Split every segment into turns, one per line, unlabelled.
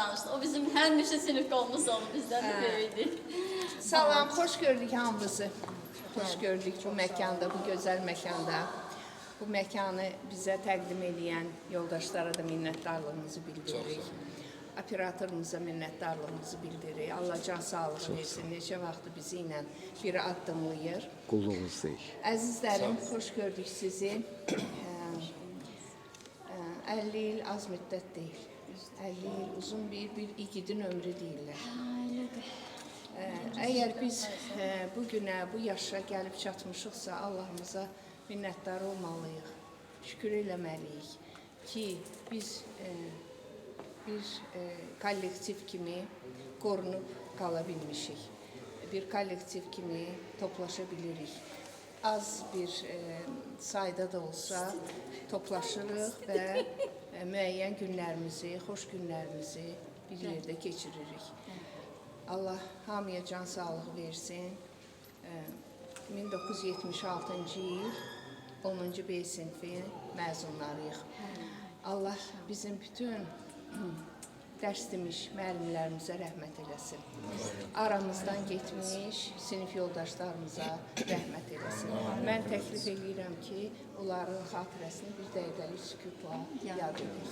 danışdı. O bizim həmişə sinif qolumuz olub, bizdən də böyükdür.
Salam, xoş gördük hamınızı. Xoş gördük bu məkanda, bu gözəl məkanda. Bu məkanı bizə təqdim edən yoldaşlara da minnətdarlığımızı bildiririk. Operatorumuza minnətdarlığımızı bildiririk. Allah can sağlığı versin. Neçə vaxtı bizi ilə biri addımlayır.
Qulluğunuz deyil.
Əzizlərim, xoş gördük sizi. 50 il az müddət deyil. 50 il uzun bir igidin ömrü deyirlər. Əgər biz bu günə, bu yaşa gəlib çatmışıqsa, Allahımıza minnətdar olmalıyıq, şükür eləməliyik ki, biz bir kollektiv kimi qorunub qala bilmişik. Bir kollektiv kimi toplaşa bilirik. Az bir sayda da olsa toplaşırıq və müəyyən günlərimizi, xoş günlərimizi bir yerdə keçiririk. Allah hamıya can sağlığı versin. 1976-cı il 10-cu B sinfi məzunlarıyıq. Allah bizim bütün dərs demiş müəllimlərimizə rəhmət eləsin. Aramızdan getmiş sinif yoldaşlarımıza rəhmət eləsin. Mən təklif edirəm ki, onların xatirəsini bir dəqiqəlik sükutla yad edək.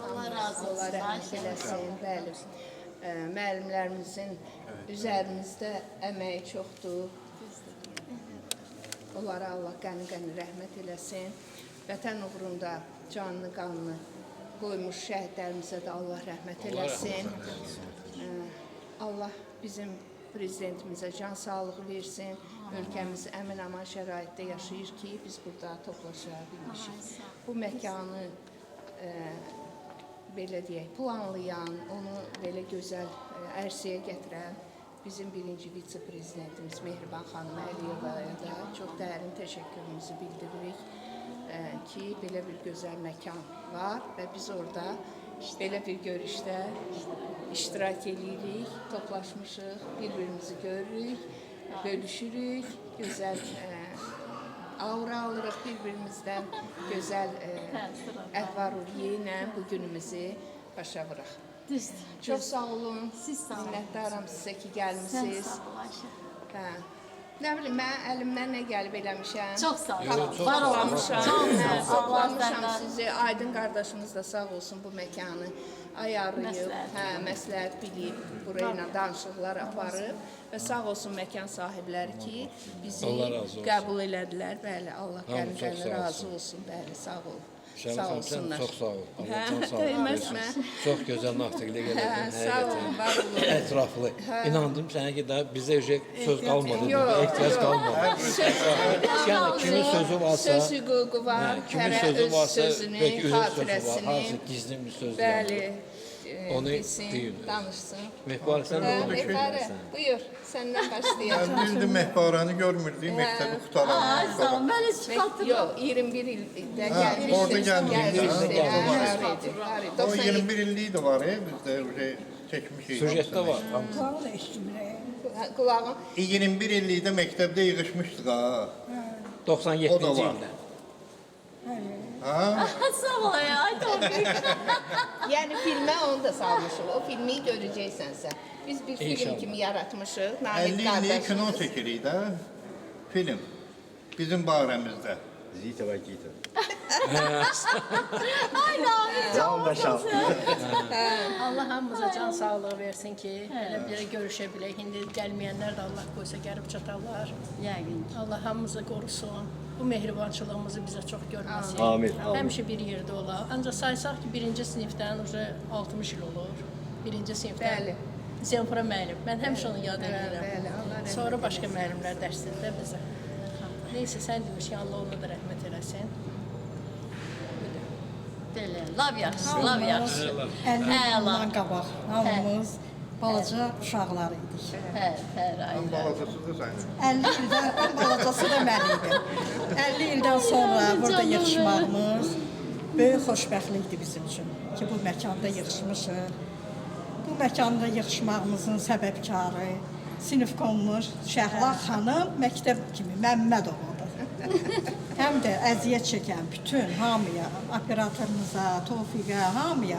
Allah razı olsun.
Allah rəhmət eləsin. Bəli. Müəllimlərimizin üzərimizdə əməyi çoxdur. Onlara Allah qəni-qəni rəhmət eləsin. Vətən uğrunda canını, qanını qoymuş şəhidlərimizə də Allah rəhmət eləsin. Allah bizim prezidentimizə can sağlığı versin. Ölkəmiz əmin-aman şəraitdə yaşayır ki, biz burada toplaşa bilmişik. Bu məkanı belə deyək, planlayan, onu belə gözəl ərsəyə gətirən bizim birinci vitse-prezidentimiz Mehriban xanım Əliyevaya da çox dərin təşəkkürümüzü bildiririk ki, belə bir gözəl məkan var və biz orada belə bir görüşdə iştirak edirik, toplaşmışıq, bir-birimizi görürük, bölüşürük, gözəl aura alırıq bir-birimizdən, gözəl əhval-ruhiyyə ilə bu günümüzü başa vuraq.
Düzdür.
Çox sağ olun.
Siz sağ olun.
Minnətdaram sizə ki,
Sən
gəlmişsiniz.
sağ ol Ayşə.
Nə bilim, mən əlimdən nə gəlib eləmişəm.
Çox sağ ol.
Var olmuşam.
Çox sağ ol. Allah
Toplamışam
səndən.
sizi. Aydın qardaşımız da sağ olsun bu məkanı ayarlayıb, məsləhət bilib, buraya danışıqlar aparıb və sağ olsun məkan sahibləri ki, bizi qəbul elədilər. Bəli, Allah qəni razı olsun. Bəli, sağ olun. Sağ olsunlar.
Çox sağ ol. Allah can sağ
Dəyməzmə.
olsun. Çox gözəl natiqlik elədin.
Sağ olun, var olun.
Ətraflı. İnandım sənə ki, daha bizə söz qalmadı.
Yox,
Ehtiyac
yox.
qalmadı. Yəni kimin sözü varsa,
Söz hüququ var,
kimin
hərə
sözü
öz
varsa,
sözünü,
bəlkə öz sözü var,
xatirəsini,
hansı gizli bir söz var.
bəli,
Onu
bilsin,
deyin.
danışsın.
Mehbar sən
Hə,
nə oldu ki?
Mehbarə, buyur, səndən başlayaq.
Ben bildim Mehbaranı görmürdük, mektebi kutaran.
Ay sağ ol. Ben hiç hatırlamıyorum.
Yox, 21 ildə
Ha,
gəlmişdi.
orada gəlmişdi.
Hə,
O 21 illiği de var ya, bizde öyle çekmişiz.
Süjetdə var.
Qulağım.
21 illiği de mektepte yığışmıştık ha.
97-ci
O da var.
ildə.
Ha?
Sağ ol ya. Ay Topik.
Yəni filmə onu da salmışıq. O filmi görəcəksən sən. Biz bir film
İnşallah.
kimi yaratmışıq.
50
Nahid
illiği
qardaşımız.
kino çekirik de. Film. Bizim baremizde.
Zita ve Gita.
Ay Nahid.
Can başa.
Allah hamımıza can sağlığı versin ki, elə bir görüşə bilək. İndi gəlməyənlər də Allah qoysa gəlib çatarlar.
Yəqin.
Allah hamımızı qorusun. Bu mehribançılığımızı bizə çox görməsin.
Amin, amin.
Həmişə bir yerdə olar. Ancaq saysaq ki, birinci sinifdən уже 60 il olur. Birinci sinifdən.
Bəli.
Zemfira müəllim. Mən həmişə onu yad
bəli,
edirəm.
Allah rəhmət
Sonra başqa müəllimlər dərs edirlər bizə. Neysə, sən demişkən Allah ona da rəhmət eləsin.
Belə. Lav yaxşı. Lav yaxşı.
50
Əla.
ildən qabaq hamımız balaca uşaqlar idik.
Hər
En
ailə.
balacası da sen.
50 ildən ən balacası da mən idim. 50 ildən sonra burada
canım
yığışmağımız böyük xoşbəxtlikdir bizim üçün ki, bu məkanda yığışmışıq. Bu məkanda yığışmağımızın səbəbkarı sinifkomumuz Şəhla xanım məktəb kimi Məmmədovadır. Həm də əziyyət çəkən bütün hamıya, operatorumuza, Tofiqə, hamıya,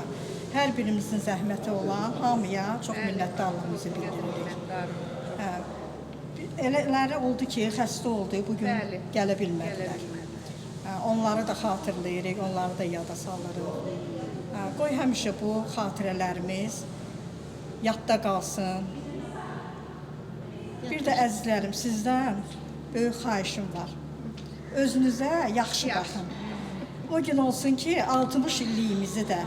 hər birimizin zəhməti olan hamıya çox minnətdarlığımızı bildiririk. Hə, elələri oldu ki, xəstə oldu, bugün
Bəli.
gələ bilmədilər. Hə, onları da xatırlayırıq, onları da yada salırıq. Hə, qoy həmişə bu xatirələrimiz yadda qalsın. Bir də əzizlərim, sizdən böyük xahişim var. Özünüzə yaxşı baxın. O gün olsun ki, 60 illiyimizi də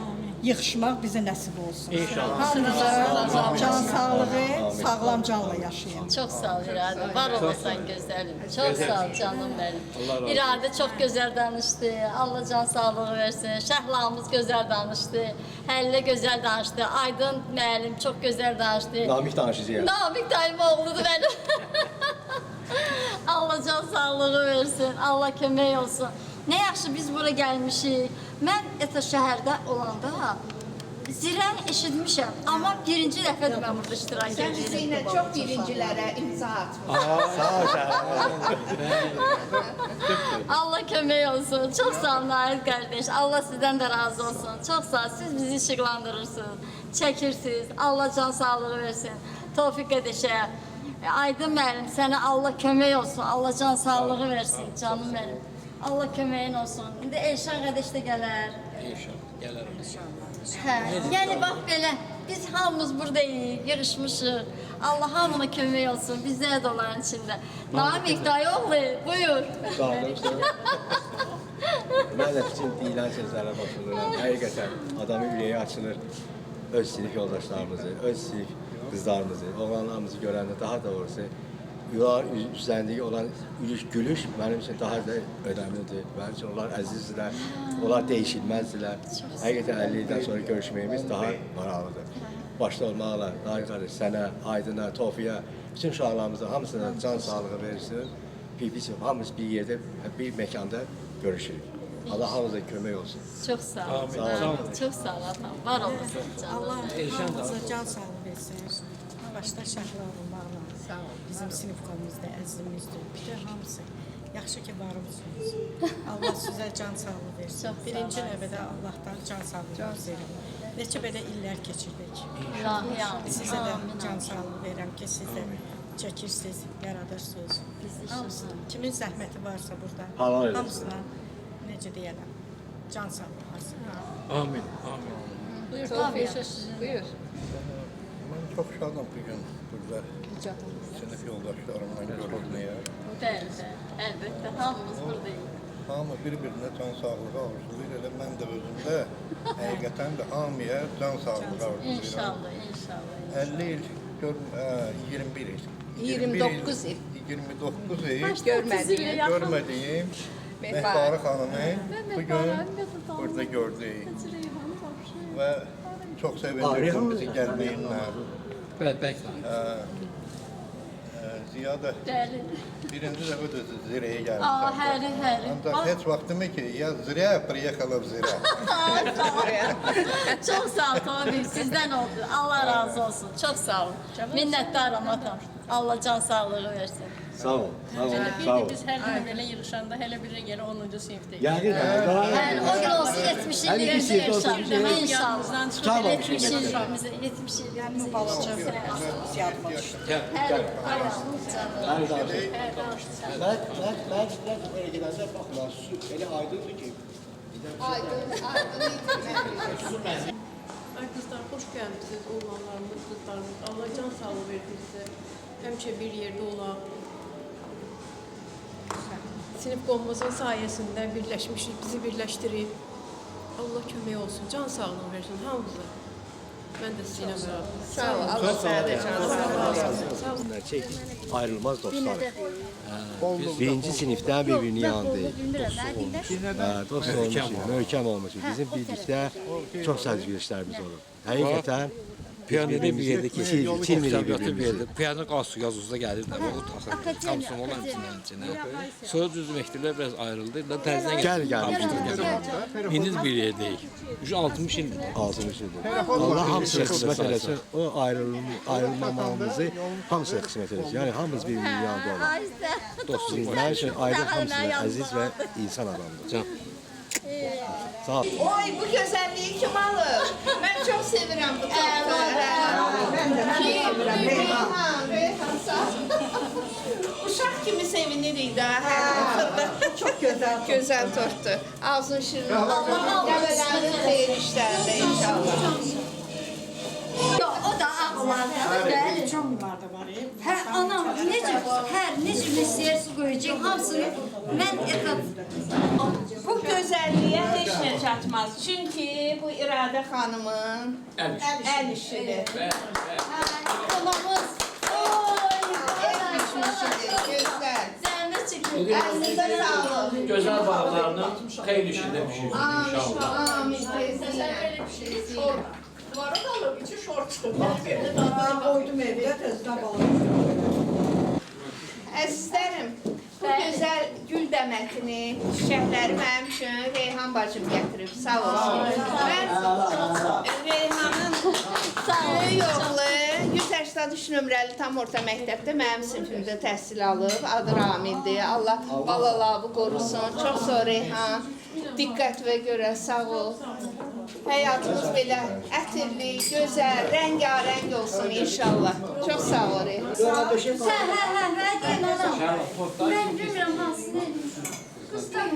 yığışmaq bizə nəsib olsun.
İnşallah.
Hamınıza can sağlığı, sağlam canla yaşayın.
Çok sağ ol İradə. Var olasan gözəlim. Çok sağ ol canım benim.
Allah razı olsun.
İradə çok gözəl danışdı. Allah can sağlığı versin. Şəhlamız gözəl danışdı. Həllə gözəl danışdı. Aydın müəllim çok gözəl danışdı.
Namik danışacağız.
Namik dayım oğludur benim. Allah can sağlığı versin. Allah kömək olsun. Ne yaxşı biz bura gəlmişik. Mən Eta şəhərdə olanda zirən eşitmişəm. Amma birinci dəfədir mən burada iştirak
Sən
edirəm.
bizi ilə çox birincilərə imza atmışsın.
Sağ ol Şahane.
Allah kömək olsun. Çox sağ olun Nahid qardaş. Allah sizdən də razı olsun. Çox sağ ol. Siz bizi işıqlandırırsınız, çəkirsiniz. Allah can sağlığı versin. Tofiq qardaşa, Aydın müəllim, sənə Allah kömək olsun. Allah can sağlığı versin canım mənim. Allah köməyin olsun. İndi Elşan qardaş da gələr.
İnşallah. Gələr o.
Hə, yəni bax belə biz hamımız buradayıq, yığışmışıq. Allah hamına kömək olsun. Bizdə də onların içində. Namik dayıoğlu, buyur.
Sağ olun. Mən də bütün deyilən sözlərə başvururam. Həqiqətən adamın ürəyi açılır. Öz sinif yoldaşlarımızı, öz sinif qızlarımızı, oğlanlarımızı görəndə daha doğrusu yular üzərindəki olan gülüş mənim üçün daha da önəmlidir. Mənim üçün onlar əzizdirlər, onlar dəyişilməzdirlər. Həqiqətən 50 ildən sonra görüşməyimiz daha maraqlıdır. Başda olmaqla, Nahid qardaş, sənə, Aydına, Tofiyə, bütün uşaqlarımıza hamısına can sağlığı versin. Biz hamımız bir yerdə, bir məkanda görüşürük. Allah hamımıza kömək olsun.
Çox sağ ol.
Amin.
Sağ ol. Çox sağ ol atam. Var olasın canım.
Allah
Elşən də
hamımıza can sağlığı versin. Başda Şəhla olmaqla, bizim sinifkomuzda, əzizimizdir. Bütün hamısı. Yaxşı ki, varımsınız. Allah sizə can sağlığı versin.
Çox sağ ol.
Birinci növbədə Allahdan can sağlığı versin. Neçə belə illər keçirdik.
İlahi amin.
Sizə də
Amin,
can
amin.
sağlığı verirəm ki, siz də çəkirsiniz, yaradırsınız. Hamısına, kimin zəhməti varsa burada,
Halal eləsin.
hamısına, necə deyərəm, can sağlığı versin.
Amin. Amin.
Buyur
Tofiq,
tabii söz sizin.
buyur.
Ben çok şadım bugün burada sınıf yoldaşlarımla görüşmeye.
Bəli, bəli. Əlbəttə hamımız buradayıq.
Hamı bir-birinə can sağlığı arzuluyur. Elə mən adı özündə həqiqətən də hamıya can sağlığı arzulayıram.
İnşallah, inşallah.
50 il, 21 il.
29 il.
29 il
Görmədiyim.
görmədiyim Mehbarı xanımı bugün burada gördük. Və çox sevindim bizi gəlməyinlə.
Bəlkə.
Ziyadə
Bəli.
birinci dəfə də Zirəyə
Aa,
gəldim.
həri, həri.
Ancaq heç vaxtımı ki, ya Zirə приехала в Zirə.
Çok sağ ol Tobi, sizden oldu. Allah razı olsun. Çok sağ olun. Minnettarım atam. Allah can sağlığı versin.
Sağ ol, sağ ol,
Bir
sağ ol.
de biz her gün böyle yığışanda hele biri gene 10. sınıftayız.
Yani
Yani o gün olsun 70
Hani bir
ilimizi
şey olsun,
yaşar.
bir şey-
İnşallah.
Yanımızdan çıkıp
Tamam.
hele
70 ilimizi, 70 ilimizi yaşar.
Ziyadıma düşdü.
Her ayağımız canım.
Ben oraya gidersen bakma, su öyle aydındı ki.
Ay kızlar hoş gelmişsiniz oğlanlarımız, kızlarımız. Allah can sağlığı versin size. Hemçe bir yerde olan. Sinif konmazın sayesinde birleşmişik, bizi birleştirip. Allah kömək olsun, can sağlığı versin hamımıza. Ben de sizinle beraber.
Sağ ol. Allah sənə də can sağlığı.
Bunlar çektik, ayrılmaz dostlar. Birinci siniften birbirini yandı. Dost olmuşuz, möhkəm olmuşuz. Bizim birlikte çok sərgilişlərimiz olur. Həqiqətən
Piyanoda bir yerdə keçirdik.
silmirik
Oktavyatı bir
birbirimizi.
yerdə. Piyano qalsı yazıda gəlirdi. O taxır. Kamson olan içinə. Sonra düzü məktəblər biraz ayrıldı. Təzədən
Gel.
İndi bir yerdəyik. Şu 60 ildir.
Ağzını sürdü. Allah hamısına qismət eləsin. O ayrılmamamızı hamısına qismət eləsin. Yani hamımız birbirinin yanında olur.
Dostluq var.
Mənim üçün ayrı hamısına əziz və insan adamdır.
Can.
Sağ ol.
Oy, bu gözəlliyi kim alır? Mən çox sevirəm bu tortu. Kim? Reyhan, sağ ol. Uşaq kimi sevinirik də. Çox gözəl. Gözəl tortdur. Ağzın şirin olsun. Dəvələrin xeyir işlərində inşallah.
Yok, o da ağlardı. Bəli.
Canlılar da var.
Hə, anam, necə istəyirsə qoyacaq, hamısını mən
Bu gözəlliyə heç nə çatmaz. Çünki bu İradə xanımın əl işidir.
Anamız,
El işidir, gözəl.
zəhmət çəkir.
Əlinizə sağlıq.
Gözəl bağlarının xeyli işində pişirsiniz inşallah.
Amin, tezliyə.
Koydum evdə tezdən balım.
Əzizlərim, bu gözəl gül dəmətini, çiçəkləri mənim üçün Reyhan bacım gətirib. Sağ olsun. Mən Reyhanın böyük oğlu 183 nömrəli tam orta məktəbdə mənim sinifimdə təhsil alıb. Adı Ramildir. Allah balalarını qorusun. Çox sağ ol Reyhan. Diqqət və görə sağ ol. Həyatımız belə ətirli, gözəl, rəngarəng olsun inşallah. Çox sağ ol Reyhan.
Hə, deyim anam. Mən bilmirəm hansını. Qızdan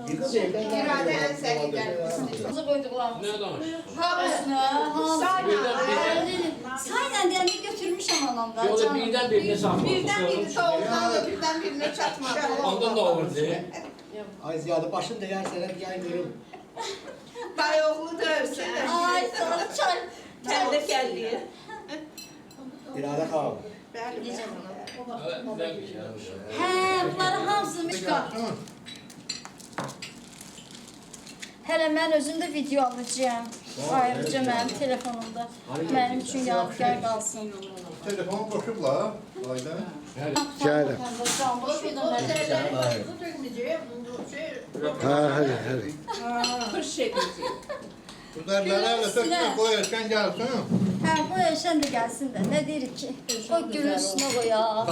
İradə ən səliqəlisin.
Qızı qoyduqlarımız.
Ne danışıyorsun?
Sayla deyəni götürmüşəm anamdan.
Yolda birden birini satmak.
Birdən biri doğumdan da birdən birinə çatmadı.
Ondan da olurdu.
Ay Ziyadə başın deyər sənə bir yan görüm.
Bayoğlu dövsün.
Ay, sana çay.
Kəndə gəldiyir.
İradə xanım.
Hə, bunları hamısını çıxart. Hələ mən özüm də video alacağım. Ayrıca mənim telefonumda. Mənim üçün yadigar qalsın.
Telefon qoşublar. Ayda.
Gəldim. Hadi.
Pırş edəcək.
Üzərlərə elə tökmə qoyarkən gəlsin.
Hə, qoy Əşən də gəlsin də. Nə deyirik ki? O gülün üstünə qoyaq.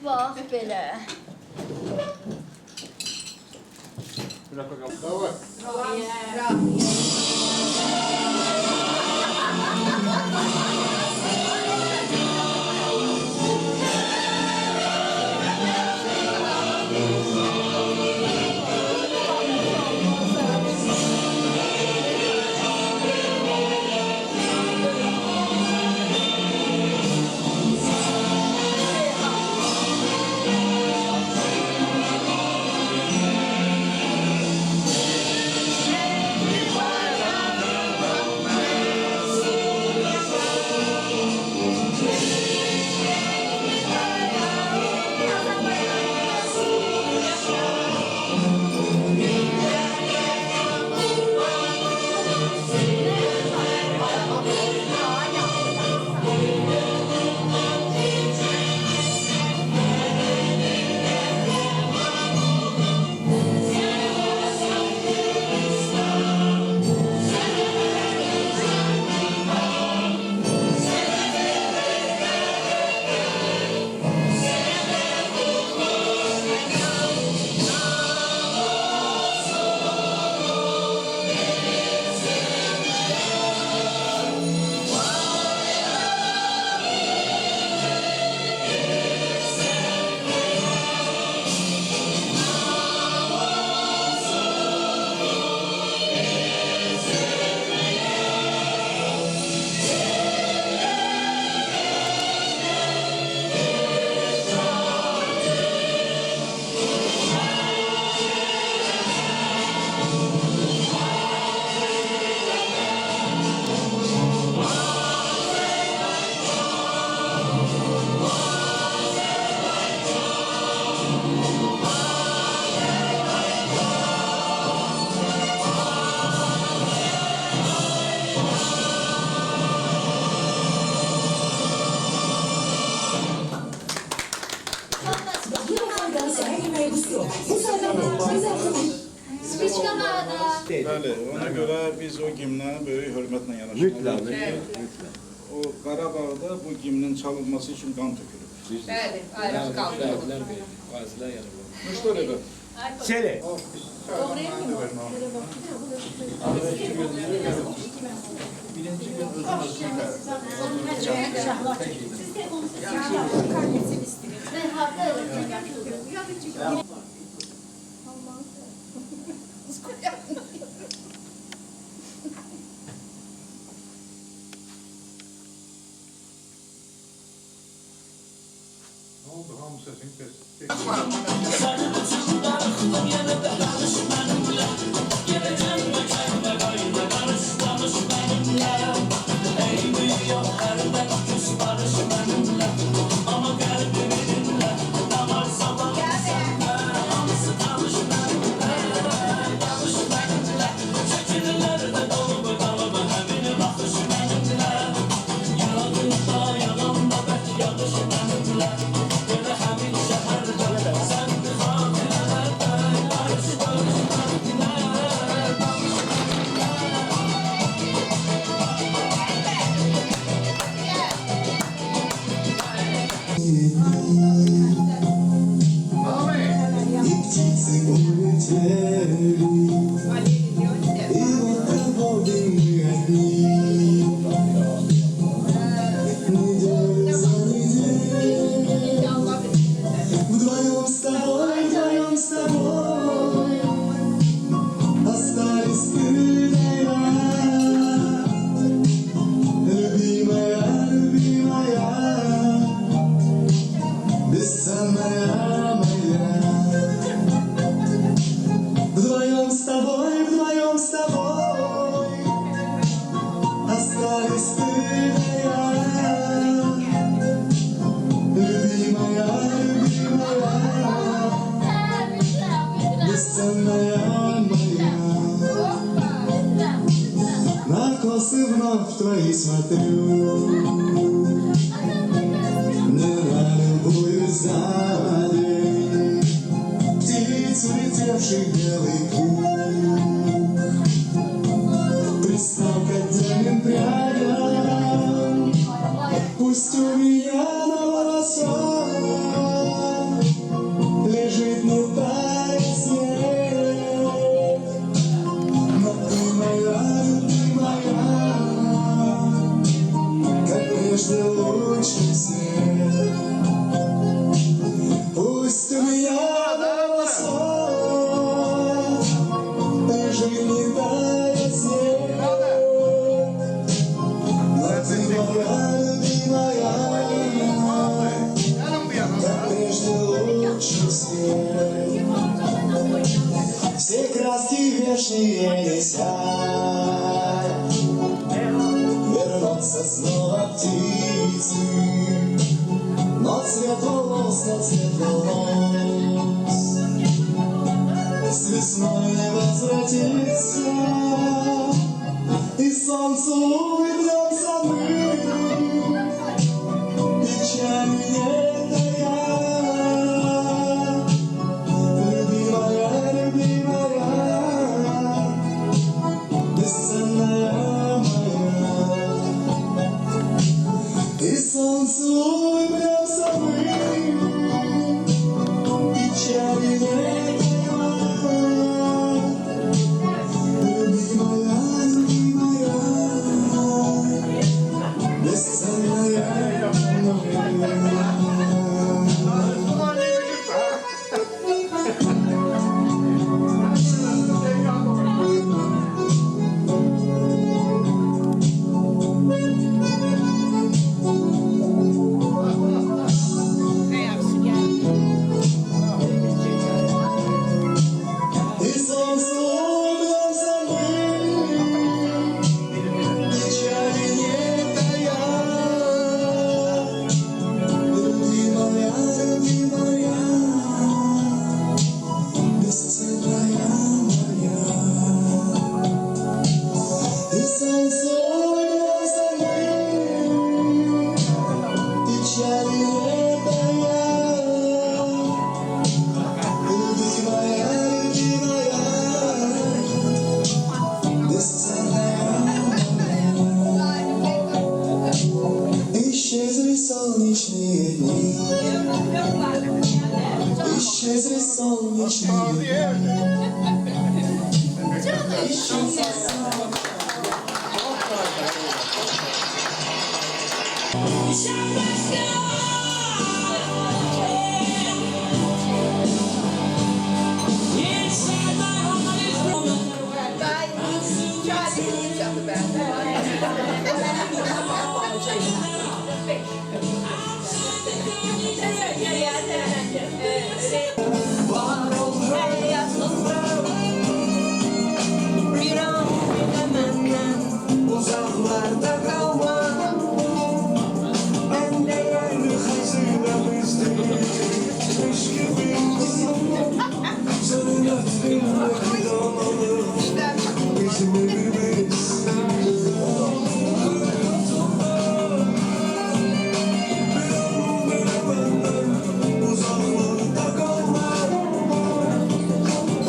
Bax, belə.
Bəli, ona görə biz o gimnə böyük hörmətlə yanaşmalıyıq. O Qarabağda bu gimnin çalınması üçün qan tökülüb.
Bəli, ayrıq qaldı.
Qazilər yəni bu.
Müştər edə.
Seni.
Ne oldu? Hamı sesini kes.
Вдвоем с тобой остались ты и я. Любимая, любимая, бесценная моя. Вдвоем с тобой остались ты и я. Любимая, бесценная моя. На косы вновь твои смотрю, не на любую сзади птиц, улетевших белый пух, пристал к отдельным прядям. Пусть у меня на волосах лежит не тает снег, но ты моя, любимая, как прежде лучший свет. Пусть у меня на волосах лежит не тает снег, но ты моя, любимая, как прежде лучший свет. Все краски вешние летят, вернутся снова птицы, но цвет волос, с весной не возвратится, и солнцу улыбнемся мы, печаль не тая. Любимая, любимая, бесценная моя. И солнцу улыбнемся мы, печали не тая. Любимая, любимая, Uzaklarda kalma. En değerli hazinemizdir. Eşkimiz senin hatırına fidanlanır. Bizim evimiz uzaklarda kalma.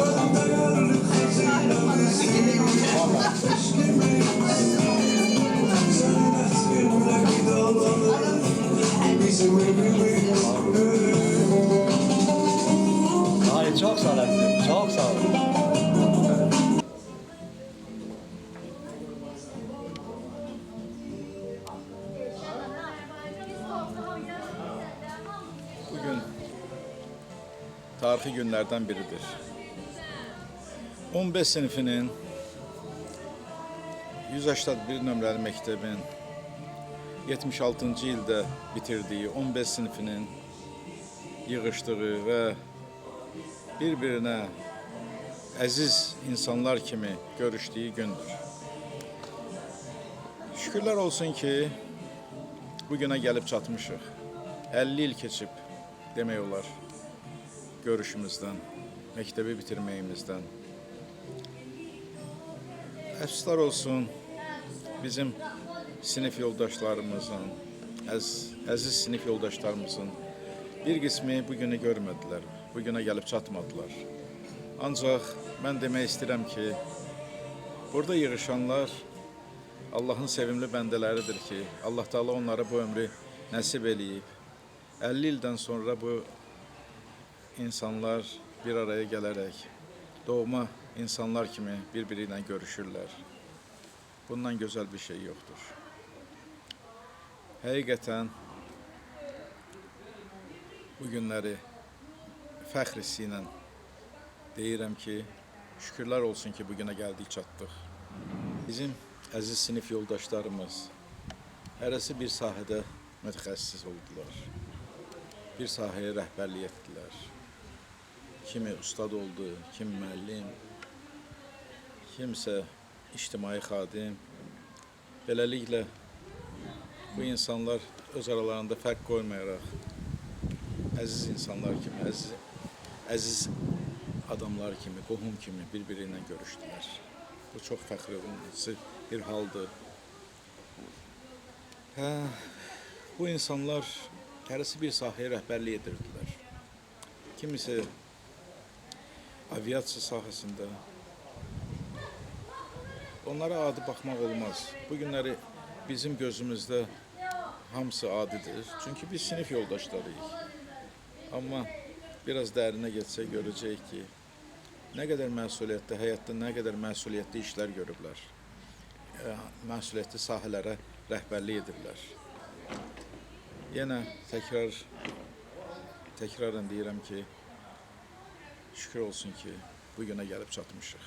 En değerli hazinemizdir.
Hayır, çok sağ olun. Çok sağ olun.
Bugün tarihi günlerden biridir. 15 sınıfının 181 nömrəli məktəbin 76-cı ildə bitirdiyi 15 sınıfının yığışdığı və bir-birinə əziz insanlar kimi görüşdüyü gündür. Şükürlər olsun ki, bugünə gəlib çatmışıq. 50 il keçib demək olar görüşümüzdən, məktəbi bitirməyimizdən. Əfsuslar olsun bizim sinif yoldaşlarımızın, əziz sinif yoldaşlarımızın bir qismi bugünü görmədilər, bugünə gəlib çatmadılar. Ancaq mən demək istəyirəm ki, burada yığışanlar Allahın sevimli bəndələridir ki, Allah Teala onlara bu ömrü nəsib eləyib. 50 ildən sonra bu insanlar bir araya gələrək doğma insanlar kimi bir-biri ilə görüşürlər. Bundan gözəl bir şey yoxdur. Həqiqətən bu günləri fəxr hissi ilə deyirəm ki, şükürlər olsun ki, bugünə gəldik, çatdıq. Bizim əziz sinif yoldaşlarımız hərəsi bir sahədə mütəxəssis oldular. Bir sahəyə rəhbərlik etdilər. Kimi ustad oldu, kim müəllim, kimsə ictimai xadim. Beləliklə, bu insanlar öz aralarında fərq qoymayaraq, əziz insanlar kimi, əziz adamlar kimi, qohum kimi bir-biri ilə görüşdülər. Bu çox fəxr edici bir haldır. Bu insanlar hərəsi bir sahəyə rəhbərlik edirdilər. Kimisi aviasiya sahəsində. Onlara adi baxmaq olmaz. Bu günləri bizim gözümüzdə hamısı adidir. Çünki biz sinif yoldaşlarıyıq. Amma biraz dərinə getsək görəcəyik ki, nə qədər məsuliyyətli, həyatda nə qədər məsuliyyətli işlər görüblər. Məsuliyyətli sahələrə rəhbərlik edirlər. Yenə təkrarən deyirəm ki, şükür olsun ki, bugünə gəlib çatmışıq.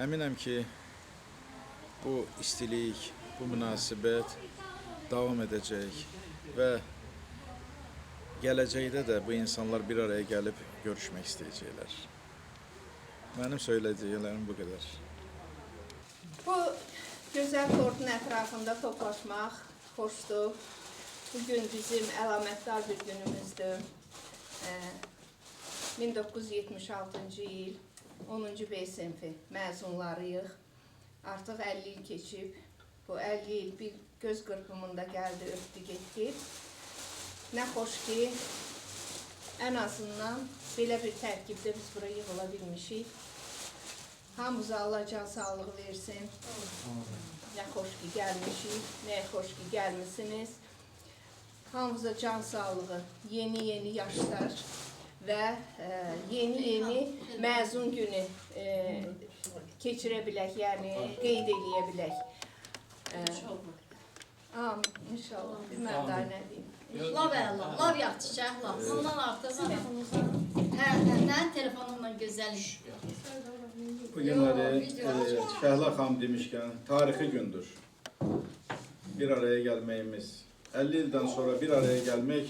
Əminəm ki, bu istilik, bu münasibət davam edəcək və gələcəkdə də bu insanlar bir araya gəlib görüşmək istəyəcəklər. Mənim söyləyəcəklərim bu qədər.
Bu gözəl tortun ətrafında toplaşmaq xoşdur. Bugün bizim əlamətdar bir günümüzdür. 1976-cı il 10-cu B sinfi məzunlarıyıq. Artıq 50 il keçib. Bu 50 il bir göz qırpımında gəldi, ötdü, getdi. Nə xoş ki, ən azından belə bir tərkibdə biz buraya yığıla bilmişik. Hamımıza Allah can sağlığı versin. Nə xoş ki gəlmişik, nə xoş ki gəlmişsiniz. Hamımıza can sağlığı, yeni yaşlar və yeni məzun günü keçirə bilək, yəni qeyd eləyə bilək. Amin. İnşallah. Bilmem daha ne diyeyim.
Lav əla, lav yaxşı şəhla. Ondan artıq telefonumla gözəlim.
Bu günləri Şəhla xanım demişkən tarixi gündür. Bir araya gəlməyimiz, 50 ildən sonra bir araya gəlmək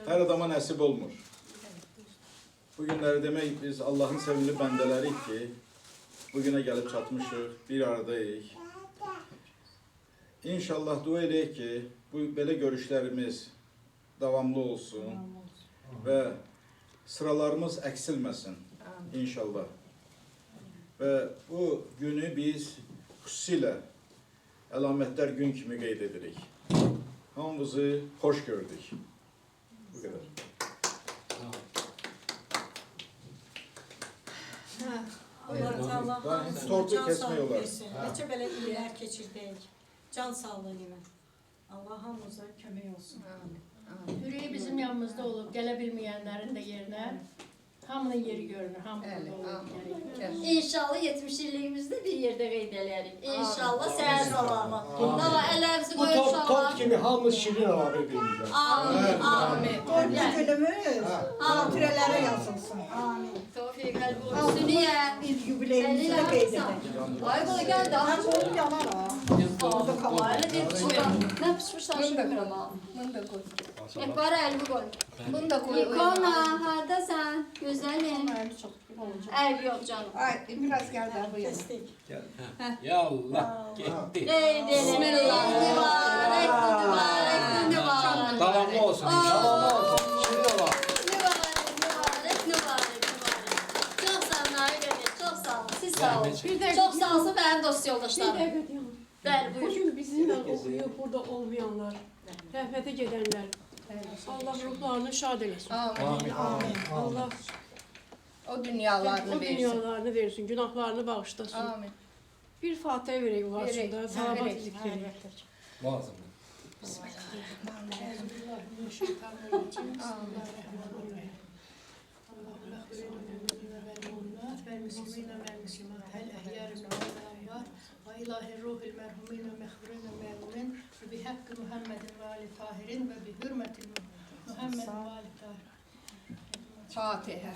hər adama nəsib olmur. Bu günləri demək biz Allahın sevimli bəndələriyik ki, bugünə gəlib çatmışıq, bir aradayıq. İnşallah dua edək ki, bu belə görüşlərimiz davamlı olsun və sıralarımız əksilməsin inşallah. Və bu günü biz xüsusilə əlamətlər gün kimi qeyd edirik. Hamımızı xoş gördük. Bu qədər.
Allah
Tortu kəsmək olar.
Neçə belə illər keçirdik. Can sağlığı ilə. Allah hamımıza kömək olsun.
Ürəyi bizim yanımızda olub, gələ bilməyənlərin də yerinə hamının yeri görünür, hamının da olur.
İnşallah 70 illiyimizdə bir yerdə qeyd edərik. İnşallah səhər salamı. Daha əllərimizi
Bu
qoyub
top
uşaqlar.
kimi hamımız şirin ola bir-birimizə.
Amin, amin.
Qoyma günümüz xatirələrə yazılsın. Amin.
Tofiq qəlbi olsun. Niyə?
Biz yubileyimizi də qeyd edək.
Ay qol gəl də.
Mən qoyum yanara.
Aile bir ne pişmişler şimdi ama.
Bunu da koy.
Ekber elbi koy.
Bunu da koy.
İkona, harda sen? Güzelim. Ev yok canım.
Ay biraz gel daha bu yana.
Yallah, getdi.
Bismillah. Mübarek, mübarek, mübarek.
Davamlı olsun inşallah. Şirin ola.
Mübarek, mübarek. Çok sağ olun aile. Çok sağ olun. Siz sağ olun. Çok sağ olsun benim dost yoldaşlarım. Bəli, buyur.
Bugün bizimle oluyor, burada olmayanlar, rəhmətə gedənlər. Allah ruhlarını şad eləsin.
Amin.
Allah
O dünyalarını
o
versin.
dünyalarını versin, günahlarını bağışlasın.
Amin.
Bir Fatihə verək bu aslında,
Verək,
salavat
verək.
zikri.
Lazım.
والمسلمين والمسلمات الأحياء منهم والأموات وإله الروح المرحومين المغفورين المأمونين وبحق محمد وآل طاهرين وبحرمة محمد وآل طاهرين.
Fatiha.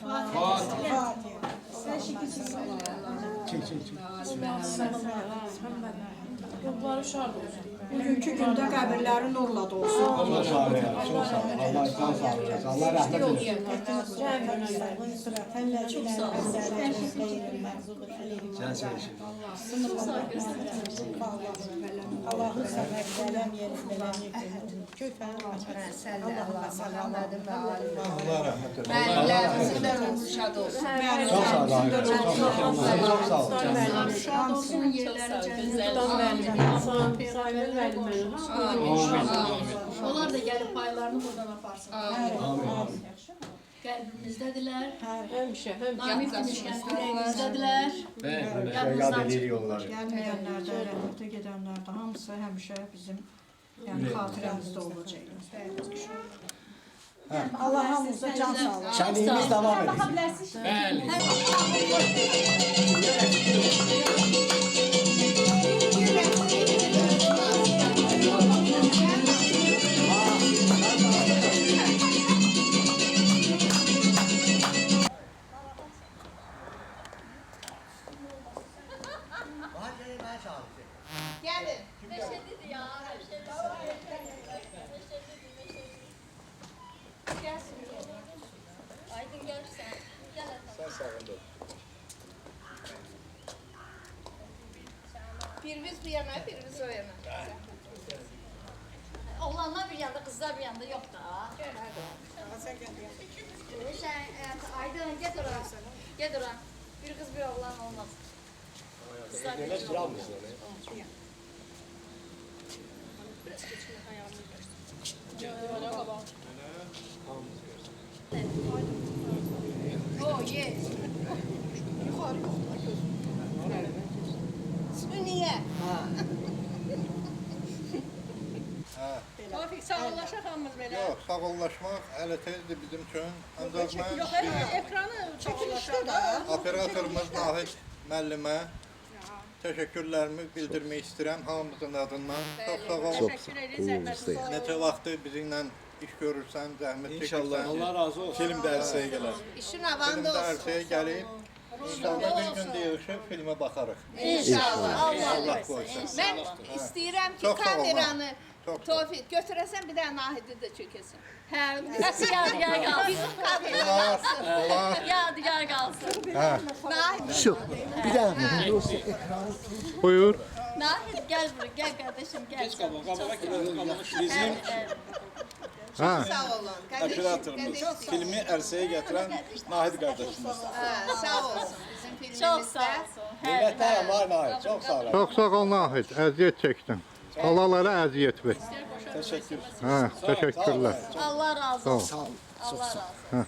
Ruhları şad olsun.
Bugünkü gündə qəbirləri nurla dolsun.
Allah sağ olun. Çok sağ olun. Allah can sağlığı versin. Allah rahmet eylesin.
Çok sağ olun.
Sen söyle şimdi.
Allah'ın səbəb gələm yeri beləm yeri. Köfən
Allah Muhammedin ve Ali.
Allah rahmet eylesin.
Müəllimlərimizin də ruhu şad olsun.
Çok sağ olun. Çok sağ olun.
Şad olsun yerleri cennet.
Muhtan müəllim, Saymel müəllim.
Onlar da gelip paylarını buradan aparsın.
Amin.
Kalbimizdediler.
Həmişə, həmişə.
Namik demişken yüreğimizdediler.
Şey yad edir yolları.
gəlməyənlər də, rəhmətə gedənlər də hamısı həmişə bizim yəni xatirəmizdə olacaq. Allah hamımıza can sağlığı.
Şenliğimiz devam edin.
Bəli.
Gelin.
Meşedidir ya. Aydın görürsen. Gel
Sen sağında.
Birimiz bu yana, birimiz o yana.
Oğlanlar bir yanda, kızlar bir yanda yok da. Sen Aydın gel oraya. Gel oraya. Bir kız bir oğlan olmaz. Kızlar bir kız olmaz.
Oh yes. Yukarı yok. Su niye?
Tevfik sağollaşaq hamımız belə.
Yox, sağollaşmaq hələ tezdir bizim üçün. Ancaq mən
Yox, ekranı çəkilişdə də.
operatorumuz Nahid müəllimə təşəkkürlərimi bildirmək istəyirəm hamımızın adından. Çox sağ ol.
Teşekkür ederiz. Zəhmət olsun.
Neçə vaxtdır bizimlə iş görürsən, zəhmət
İnşallah.
çəkirsən.
Allah razı olsun. Film də ərsəyə gələr.
İşin
Film
avanda
də
olsun.
ərsəyə gəlib. İnşallah bir gün də yığışıb filmə baxarıq.
İnşallah.
Allah qoysun.
Mən istəyirəm ki,
Çox sağ ol,
kameranı
Çox sağ ol.
Tofiq götürəsən bir dənə Nahidi də çəkəsən.
Hə, yadigar qalsın.
Olar.
Yadigar qalsın.
Nahidi.
Buyur.
Nahid gel buraya, gel kardeşim gel.
Geç qabağa, qabağa gel.
Bizim
Ha.
Sağ olun.
operatorumuz, filmi ərsəyə gətirən Nahid qardaşımız.
Sağ olsun bizim filmimizdə.
Çok sağ olsun.
Minnətdaram var Nahid, çox sağ olun.
Çox sağ ol Nahid. Əziyyət çəkdin. Allahlara əziyyət ver.
Təşəkkür.
Hə, təşəkkürlər.
Allah razı olsun. Allah razı olsun.
Hə.